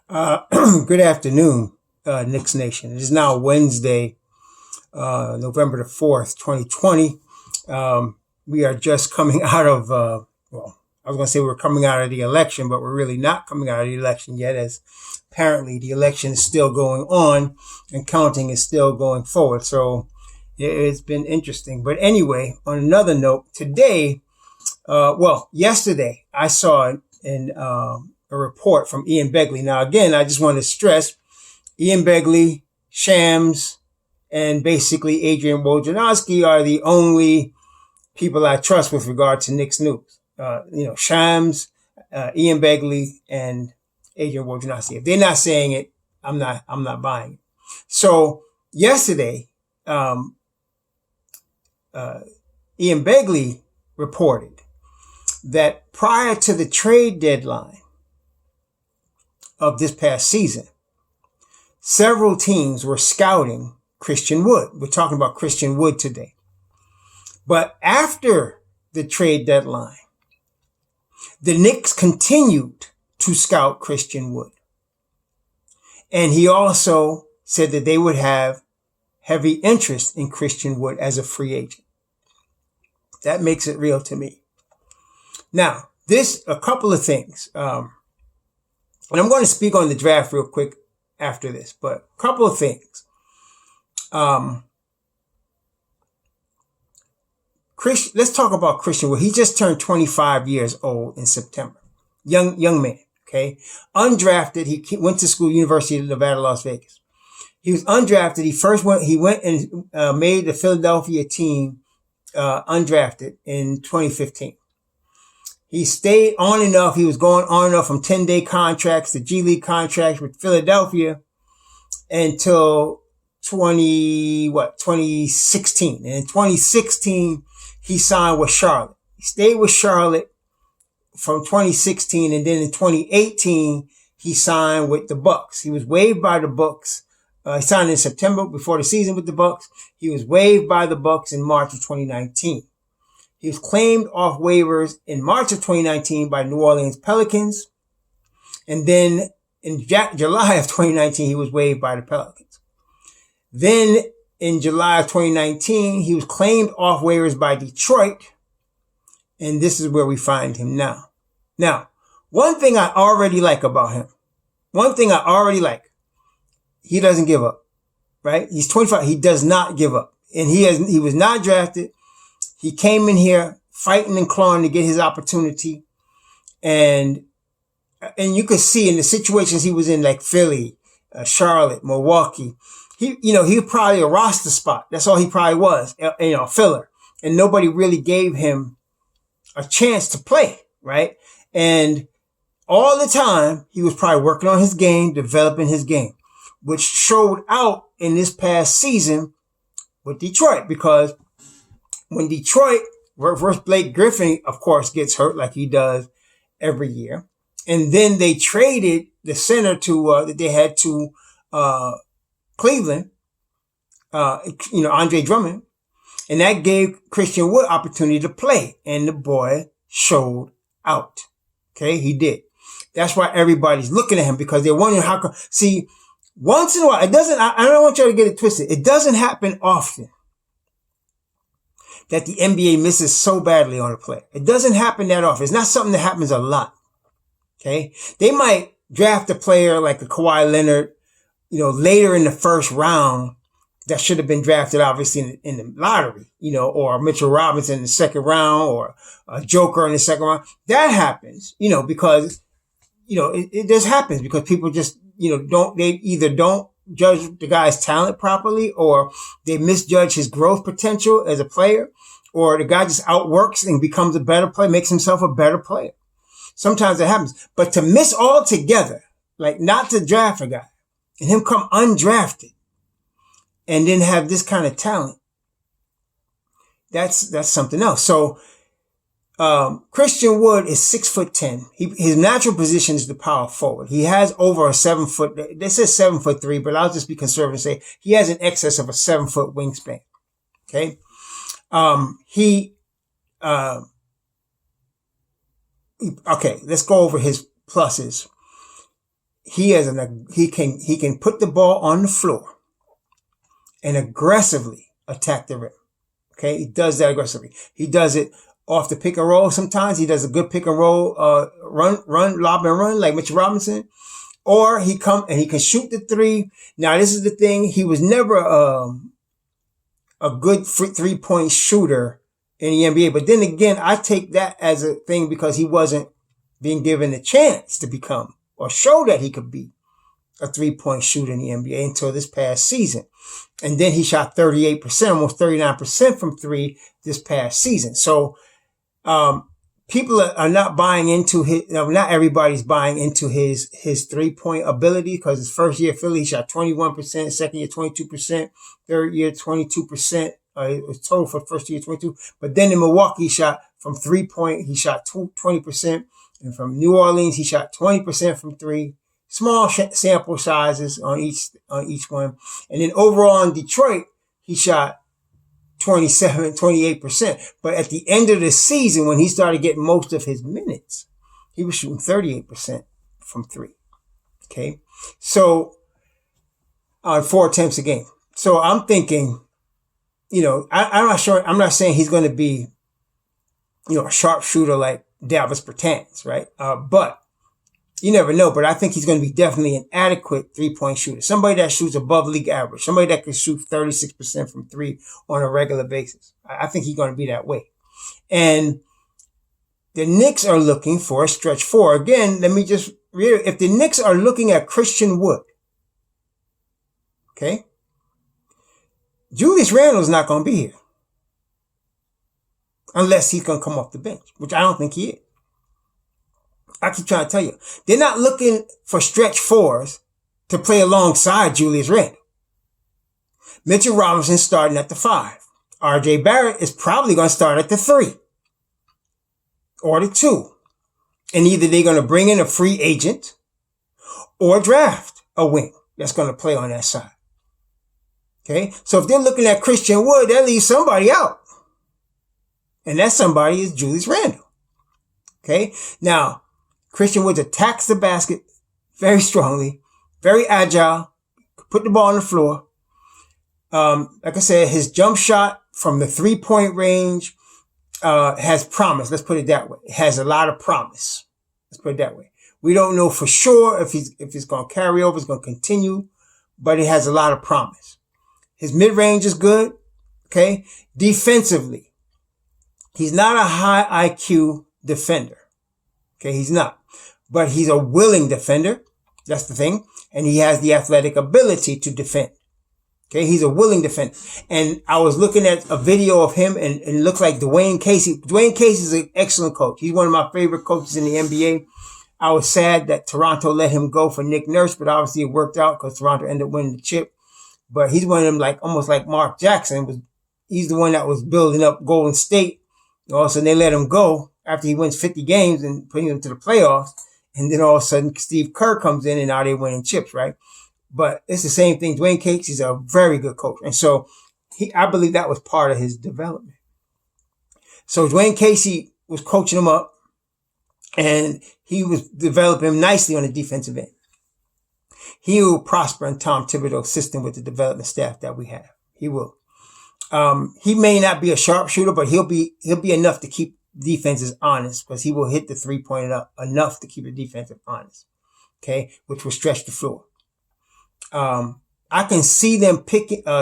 Good afternoon, Knicks Nation. It is now Wednesday, November the 4th, 2020. We are just coming out of, I was going to say we're coming out of the election, but we're really not coming out of the election yet, as apparently the election is still going on and counting is still going forward. So it's been interesting. But anyway, on another note, today, yesterday, I saw a report from Ian Begley. Now, again, I just want to stress Ian Begley, Shams, and basically Adrian Wojnarowski are the only people I trust with regard to Knicks news. Shams, Ian Begley, and Adrian Wojnarowski. If they're not saying it, I'm not buying it. So yesterday, Ian Begley reported that prior to the trade deadline of this past season, several teams were scouting Christian Wood. We're talking about Christian Wood today. But after the trade deadline, the Knicks continued to scout Christian Wood. And he also said that they would have heavy interest in Christian Wood as a free agent. That makes it real to me. Now, a couple of things. And I'm going to speak on the draft real quick after this, but a couple of things. Let's talk about Christian Wood. He just turned 25 years old in September. Young man, okay? Undrafted. He went to school, University of Nevada, Las Vegas. He was undrafted. He went and made the Philadelphia team undrafted in 2015. He stayed on enough. He was going on enough from 10-day contracts to G League contracts with Philadelphia until 2016. And in 2016, he signed with Charlotte. He stayed with Charlotte from 2016. And then in 2018, he signed with the Bucks. He was waived by the Bucks. He signed in September before the season with the Bucks. He was waived by the Bucks in March of 2019. He was claimed off waivers in March of 2019 by New Orleans Pelicans. And then in July of 2019, he was waived by the Pelicans. Then in July of 2019, he was claimed off waivers by Detroit. And this is where we find him now. Now, one thing I already like about him, he doesn't give up, right? He's 25. He does not give up. And he was not drafted. He came in here fighting and clawing to get his opportunity. And you could see in the situations he was in, like Philly, Charlotte, Milwaukee, he was probably a roster spot. That's all he probably was, a filler. And nobody really gave him a chance to play, right? And all the time, he was probably working on his game, developing his game, which showed out in this past season with Detroit, because when Detroit versus Blake Griffin, of course, gets hurt like he does every year. And then they traded the center that they had to Cleveland, Andre Drummond. And that gave Christian Wood opportunity to play. And the boy showed out. Okay, he did. That's why everybody's looking at him, because they're wondering how come. See, once in a while, I don't want you to get it twisted. It doesn't happen often that the NBA misses so badly on a player. It doesn't happen that often. It's not something that happens a lot. Okay. They might draft a player like a Kawhi Leonard, later in the first round that should have been drafted, obviously, in the lottery, or Mitchell Robinson in the second round, or a Joker in the second round. That happens, because, it just happens because people just, they either don't judge the guy's talent properly, or they misjudge his growth potential as a player, or the guy just outworks and becomes a better player, makes himself a better player. Sometimes it happens. But to miss altogether, like not to draft a guy and him come undrafted and then have this kind of talent, that's something else. So Christian Wood is 6'10". His natural position is the power forward. He has over a 7 foot. They said 7'3", but I'll just be conservative and say he has an excess of a 7 foot wingspan. Okay. Okay. Let's go over his pluses. he can put the ball on the floor and aggressively attack the rim. Okay, he does that aggressively. He does it off the pick and roll. Sometimes he does a good pick and roll, lob and run like Mitchell Robinson. Or he can shoot the three. Now this is the thing. He was never, a good 3-point shooter in the NBA. But then again, I take that as a thing because he wasn't being given a chance to become or show that he could be a 3-point shooter in the NBA until this past season. And then he shot 38%, almost 39% from three this past season. So, people are not buying into not everybody's buying into his 3-point ability because his first year Philly, he shot 21%, second year 22%, third year 22%. It was total for the first year 22. But then in Milwaukee, he shot from 3-point, he shot 20%. And from New Orleans, he shot 20% from three. Small sample sizes on each one. And then overall in Detroit, he shot 28%. But at the end of the season, when he started getting most of his minutes, he was shooting 38% from three. Okay. So, on 4 attempts a game. So I'm thinking, I'm not saying he's going to be, a sharpshooter like Davis Bertans, right? But you never know, but I think he's going to be definitely an adequate 3-point shooter. Somebody that shoots above league average. Somebody that can shoot 36% from three on a regular basis. I think he's going to be that way. And the Knicks are looking for a stretch four. Again, let me just reiterate. If the Knicks are looking at Christian Wood, okay, Julius Randle's not going to be here. Unless he's going to come off the bench, which I don't think he is. I keep trying to tell you, they're not looking for stretch fours to play alongside Julius Randle. Mitchell Robinson starting at the 5. RJ Barrett is probably going to start at the 3 or the 2. And either they're going to bring in a free agent or draft a wing that's going to play on that side. Okay. So if they're looking at Christian Wood, that leaves somebody out. And that somebody is Julius Randle. Okay. Now, Christian Wood attacks the basket very strongly, very agile, put the ball on the floor. Like I said, his jump shot from the 3-point range, has promise. Let's put it that way. It has a lot of promise. Let's put it that way. We don't know for sure if it's going to carry over, it's going to continue, but it has a lot of promise. His mid-range is good. Okay. Defensively, he's not a high IQ defender. Okay. He's not. But he's a willing defender. That's the thing. And he has the athletic ability to defend. Okay. He's a willing defender. And I was looking at a video of him and it looks like Dwayne Casey. Dwayne Casey is an excellent coach. He's one of my favorite coaches in the NBA. I was sad that Toronto let him go for Nick Nurse, but obviously it worked out because Toronto ended up winning the chip. But he's one of them almost like Mark Jackson. He's the one that was building up Golden State. All of a sudden they let him go after he wins 50 games and putting them to the playoffs. And then all of a sudden, Steve Kerr comes in and now they're winning chips, right? But it's the same thing. Dwayne Casey's a very good coach. And so I believe that was part of his development. So Dwayne Casey was coaching him up and he was developing him nicely on the defensive end. He will prosper in Tom Thibodeau's system with the development staff that we have. He will. He may not be a sharpshooter, but he'll be enough to keep defenses honest because he will hit the 3-point enough to keep the defensive honest. Okay. Which will stretch the floor. I can see them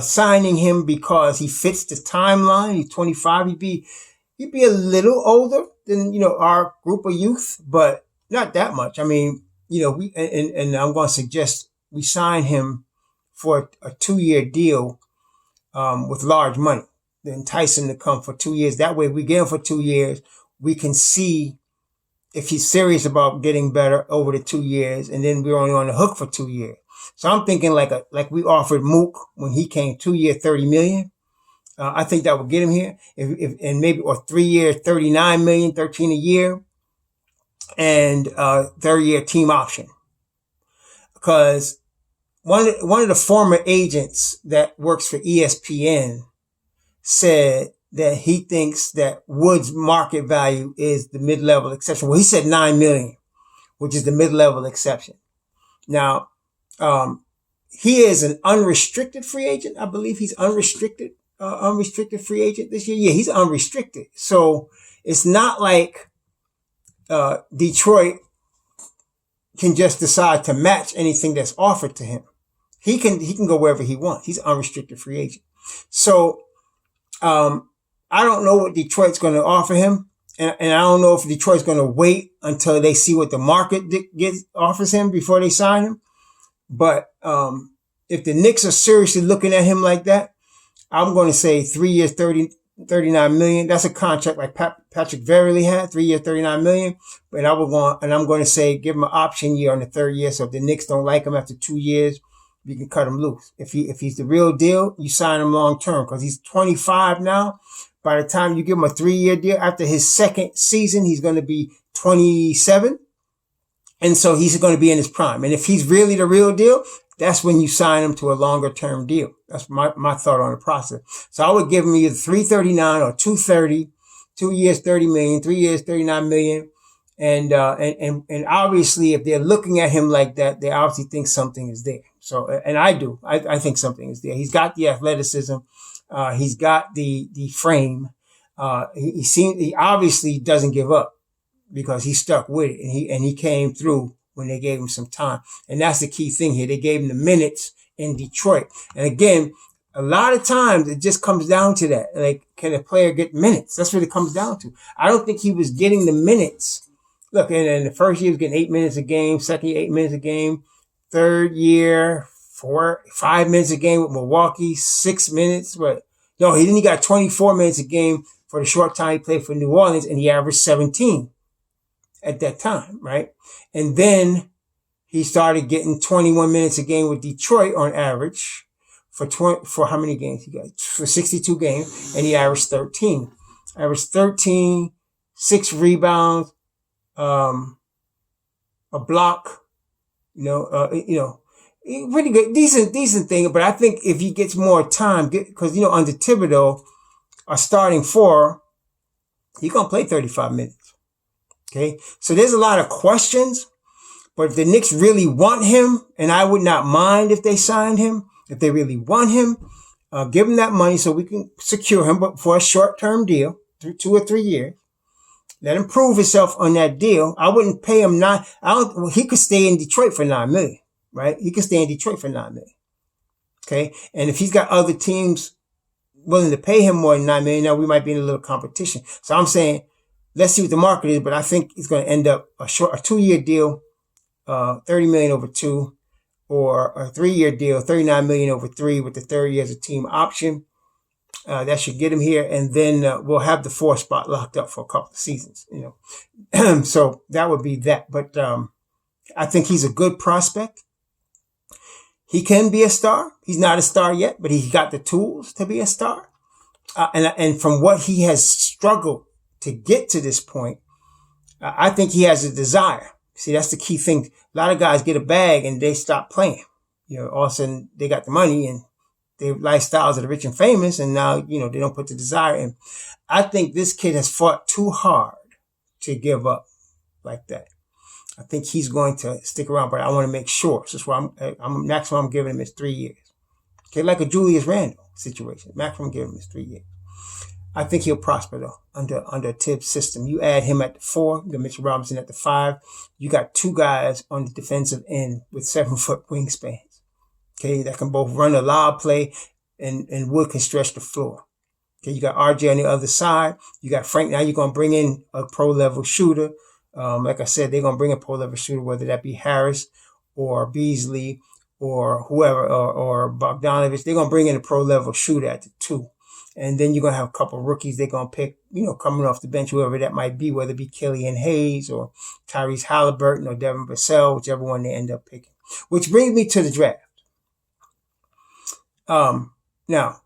signing him because he fits the timeline. He's 25. He'd be a little older than, our group of youth, but not that much. I mean, and I'm going to suggest we sign him for a 2-year deal, with large money. To entice him to come for 2 years. That way we get him for 2 years. We can see if he's serious about getting better over the 2 years. And then we're only on the hook for 2 years. So I'm thinking like we offered Mook when he came 2 year, 30 million. I think that would get him here. And maybe, or 3 year, 39 million, 13 a year. And, 3rd year team option. Because one of the former agents that works for ESPN said that he thinks that Wood's market value is the mid-level exception. Well, he said 9 million, which is the mid-level exception. Now, he is an unrestricted free agent. I believe he's unrestricted free agent this year. Yeah, he's unrestricted. So it's not like Detroit can just decide to match anything that's offered to him. He can go wherever he wants. He's an unrestricted free agent. So I don't know what Detroit's going to offer him, and I don't know if Detroit's going to wait until they see what the market offers him before they sign him. But if the Knicks are seriously looking at him like that, I'm going to say 3 years, 39 million. That's a contract like Patrick Verily had, 3 years, 39 million. But I'm going to say give him an option year on the third year. So if the Knicks don't like him after 2 years, you can cut him loose. If he's the real deal, you sign him long term because he's 25 now. By the time you give him a 3-year deal, after his second season, he's going to be 27. And so he's going to be in his prime. And if he's really the real deal, that's when you sign him to a longer term deal. That's my thought on the process. So I would give him either 339 or 230, 2 years, 30 million, 3 years, 39 million. And obviously if they're looking at him like that, they obviously think something is there. So, and I do. I think something is there. He's got the athleticism. He's got the frame. He obviously doesn't give up because he stuck with it and he came through when they gave him some time. And that's the key thing here. They gave him the minutes in Detroit. And again, a lot of times it just comes down to that. Like, can a player get minutes? That's what it comes down to. I don't think he was getting the minutes. Look, in the first year he was getting 8 minutes a game, second year 8 minutes a game, third year 5 minutes a game with Milwaukee, 6 minutes. But no, he got 24 minutes a game for the short time he played for New Orleans, and he averaged 17 at that time, right? And then he started getting 21 minutes a game with Detroit on average for how many games he got? For 62 games, and he averaged 13. Averaged 13, 6 rebounds, a block, pretty good, decent thing. But I think if he gets more time, because, under Thibodeau, a starting 4, he's going to play 35 minutes. Okay. So there's a lot of questions, but if the Knicks really want him, and I would not mind if they signed him, if they really want him, give him that money so we can secure him, but for a short-term deal, 2 or 3 years. Let him prove himself on that deal. I wouldn't pay him he could stay in Detroit for $9 million, right? He could stay in Detroit for $9 million. Okay. And if he's got other teams willing to pay him more than $9 million, now we might be in a little competition. So I'm saying, let's see what the market is, but I think it's going to end up a 2-year deal, 30 million over 2, or a 3-year deal, 39 million over 3 with the third year as a team option. That should get him here. And then, we'll have the 4th spot locked up for a couple of seasons, So that would be that. But, I think he's a good prospect. He can be a star. He's not a star yet, but he's got the tools to be a star. And from what he has struggled to get to this point, I think he has a desire. See, that's the key thing. A lot of guys get a bag and they stop playing. All of a sudden they got the money and their lifestyles are rich and famous, and now, they don't put the desire in. I think this kid has fought too hard to give up like that. I think he's going to stick around, but I want to make sure. So that's why maximum I'm giving him is 3 years. Okay, like a Julius Randle situation. Maximum I'm giving him is 3 years. I think he'll prosper though under Tibbs' system. You add him at the 4, you got Mitchell Robinson at the 5. You got 2 guys on the defensive end with 7-foot wingspans. Okay, that can both run a lob play and Wood can stretch the floor. Okay, you got RJ on the other side. You got Frank. Now you're going to bring in a pro level shooter. Like I said, they're going to bring a pro level shooter, whether that be Harris or Beasley or whoever, or Bogdanovich. They're going to bring in a pro level shooter at the 2. And then you're going to have a couple of rookies they're going to pick, coming off the bench, whoever that might be, whether it be Killian Hayes or Tyrese Halliburton or Devin Vassell, whichever one they end up picking. Which brings me to the draft. Now,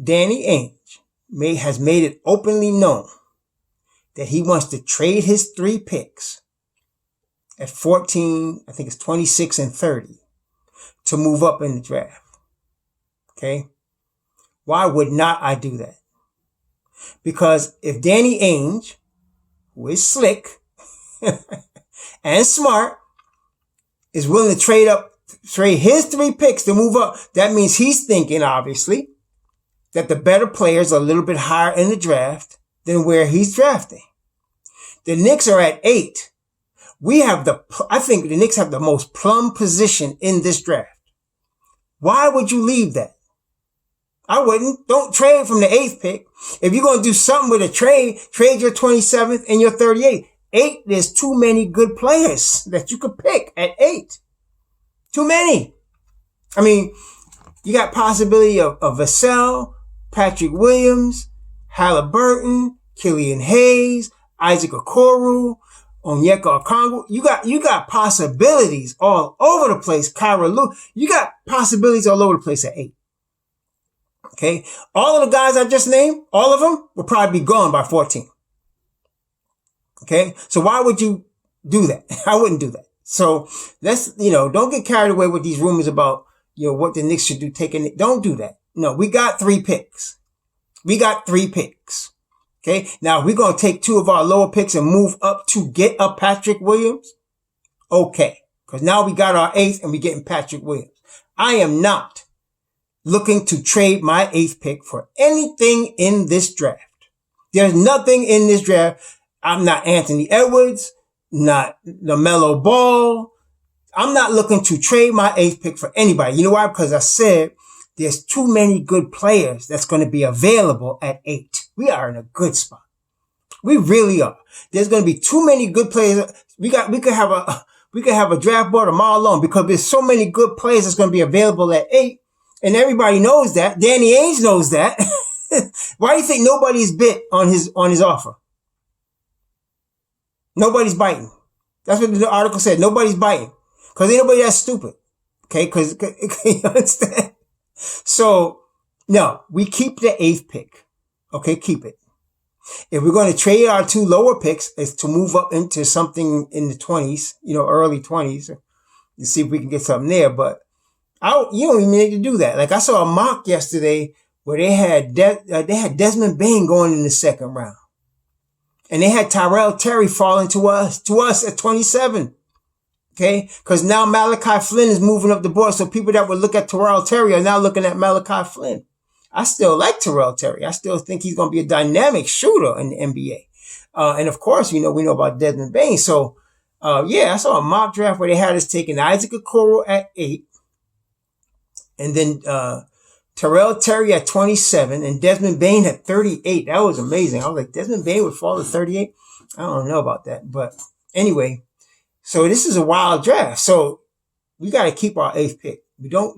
Danny Ainge has made it openly known that he wants to trade his 3 picks at 14, I think it's 26 and 30, to move up in the draft. Okay? Why would not I do that? Because if Danny Ainge, who is slick and smart, is willing to trade his 3 picks to move up, that means he's thinking, obviously, that the better players are a little bit higher in the draft than where he's drafting. The Knicks are at 8. I think the Knicks have the most plum position in this draft. Why would you leave that? I wouldn't. Don't trade from the 8th pick. If you're going to do something with a trade your 27th and your 38th. 8, there's too many good players that you could pick at 8. Too many. I mean, you got possibility of Vassell, Patrick Williams, Halliburton, Killian Hayes, Isaac Okoro, Onyeka Okongwu. You got possibilities all over the place. Kyra Lou. You got possibilities all over the place at 8. Okay. All of the guys I just named, all of them will probably be gone by 14. Okay. So why would you do that? I wouldn't do that. So let's, don't get carried away with these rumors about, what the Knicks should do. Don't do that. No, we got 3 picks. Okay. Now we're going to take 2 of our lower picks and move up to get a Patrick Williams. Okay. Cause now we got our 8th and we're getting Patrick Williams. I am not looking to trade my 8th pick for anything in this draft. There's nothing in this draft. I'm not Anthony Edwards, not LaMelo Ball. I'm not looking to trade my 8th pick for anybody. You know why? Because I said there's too many good players that's going to be available at 8. We are in a good spot. We really are. There's going to be too many good players. We could have a draft board tomorrow long because there's so many good players that's going to be available at 8. And everybody knows that. Danny Ainge knows that. Why do you think nobody's bit on his offer? Nobody's biting. That's what the article said. Nobody's biting. Cause ain't nobody that stupid. Okay. Cause you understand? So no, we keep the 8th pick. Okay. Keep it. If we're going to trade our 2 lower picks is to move up into something in the 20s, early 20s to see if we can get something there. But you don't even need to do that. Like I saw a mock yesterday where they had Desmond Bain going in the 2nd round. And they had Tyrell Terry falling to us at 27. Okay. Cause now Malachi Flynn is moving up the board. So people that would look at Tyrell Terry are now looking at Malachi Flynn. I still like Tyrell Terry. I still think he's going to be a dynamic shooter in the NBA. And of course, we know about Desmond Bain. So, I saw a mock draft where they had us taking Isaac Okoro at 8. And then, Tyrell Terry at 27 and Desmond Bain at 38. That was amazing. I was like, Desmond Bain would fall to 38. I don't know about that, but anyway, so this is a wild draft. So we got to keep our 8th pick. We don't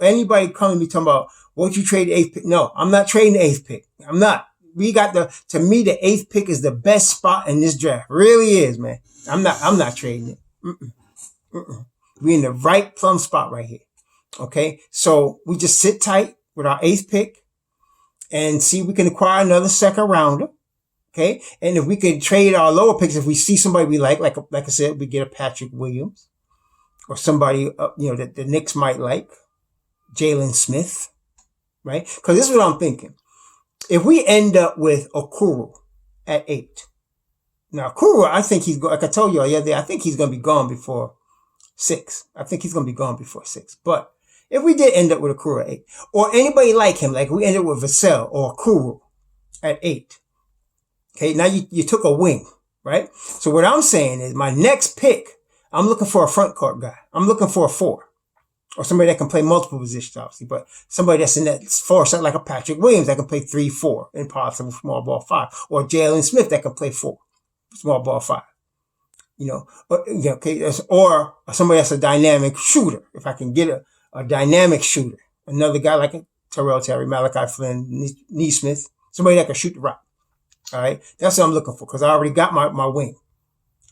anybody come to me talking about, won't you trade the 8th pick? No, I'm not trading the 8th pick. I'm not. To me, the 8th pick is the best spot in this draft. Really is, man. I'm not trading it. We're in the right plum spot right here. Okay. So we just sit tight with our 8th pick and see if we can acquire another 2nd rounder. Okay. And if we can trade our lower picks, if we see somebody we like I said, we get a Patrick Williams or somebody, that the Knicks might like, Jalen Smith, right? Cause this is what I'm thinking. If we end up with Okoro at 8, now Okoro, I think like I told you the other day, I think he's going to be gone before 6. But if we did end up with Okoro at 8, or anybody like him, like we ended with Vassell or Okoro at 8. Okay. Now you took a wing, right? So what I'm saying is my next pick, I'm looking for a front court guy. I'm looking for a 4 or somebody that can play multiple positions, obviously, but somebody that's in that 4 set like a Patrick Williams that can play 3-4 and possibly small ball 5, or Jalen Smith that can play 4, small ball 5. Or somebody that's a dynamic shooter. If I can get a dynamic shooter, another guy like a Tyrell Terry, Malachi Flynn, Neesmith, somebody that can shoot the rock. All right. That's what I'm looking for because I already got my wing.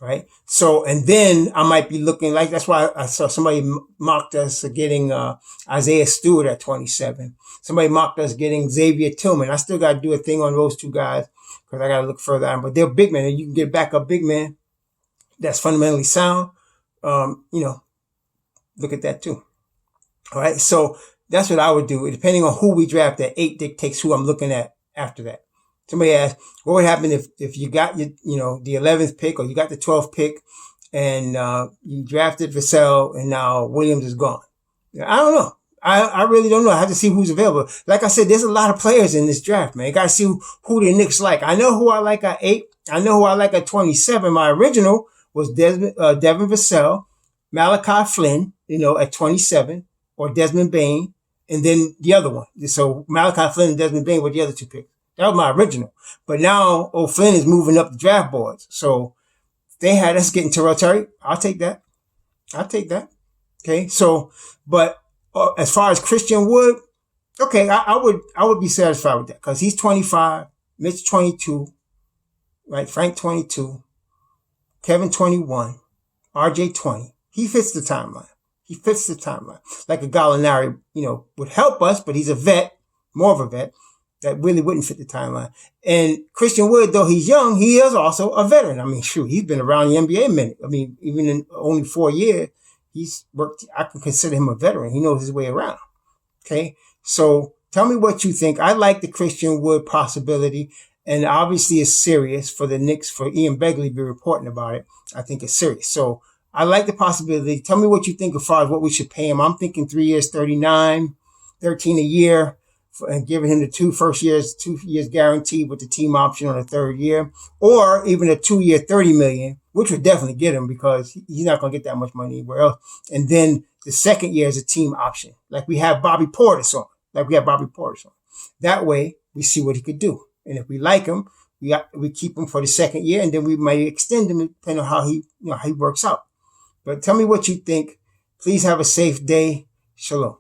Right. So, and then I might be looking like, that's why I saw somebody mocked us getting, Isaiah Stewart at 27. Somebody mocked us getting Xavier Tillman. I still got to do a thing on those 2 guys because I got to look further on, but they're big men and you can get back a big man that's fundamentally sound. Look at that too. All right. So that's what I would do. Depending on who we draft at 8 dictates who I'm looking at after that. Somebody asked, what would happen if you got the 11th pick or you got the 12th pick and you drafted Vassell, and now Williams is gone. I don't know. I really don't know. I have to see who's available. Like I said, there's a lot of players in this draft, man. You got to see who the Knicks like. I know who I like at 8. I know who I like at 27. My original was Devin Vassell, Malachi Flynn, at 27, or Desmond Bain, and then the other one. So Malachi Flynn and Desmond Bain were the other two picks. That was my original. But now Flynn is moving up the draft boards. So they had us getting Terrell Terry. I'll take that. Okay. So, but as far as Christian Wood, okay, I would be satisfied with that because he's 25, Mitch 22, right? Frank 22, Kevin 21, RJ 20. He fits the timeline. Like a Gallinari, would help us, but he's a vet, more of a vet, that really wouldn't fit the timeline. And Christian Wood, though he's young, he is also a veteran. I mean, shoot, he's been around the NBA a minute. I mean, even in only 4 years, he's worked. I can consider him a veteran. He knows his way around. Okay. So tell me what you think. I like the Christian Wood possibility, and obviously it's serious for the Knicks, for Ian Begley to be reporting about it. I think it's serious. So I like the possibility. Tell me what you think as far as what we should pay him. I'm thinking 3 years, 39, 13 a year, and giving him the 2 years guaranteed with the team option on the 3rd year, or even a 2-year, $30 million, which would definitely get him because he's not going to get that much money anywhere else. And then the 2nd year is a team option, like we have Bobby Portis on. That way we see what he could do. And if we like him, we keep him for the 2nd year, and then we might extend him depending on how he works out. But tell me what you think. Please have a safe day. Shalom.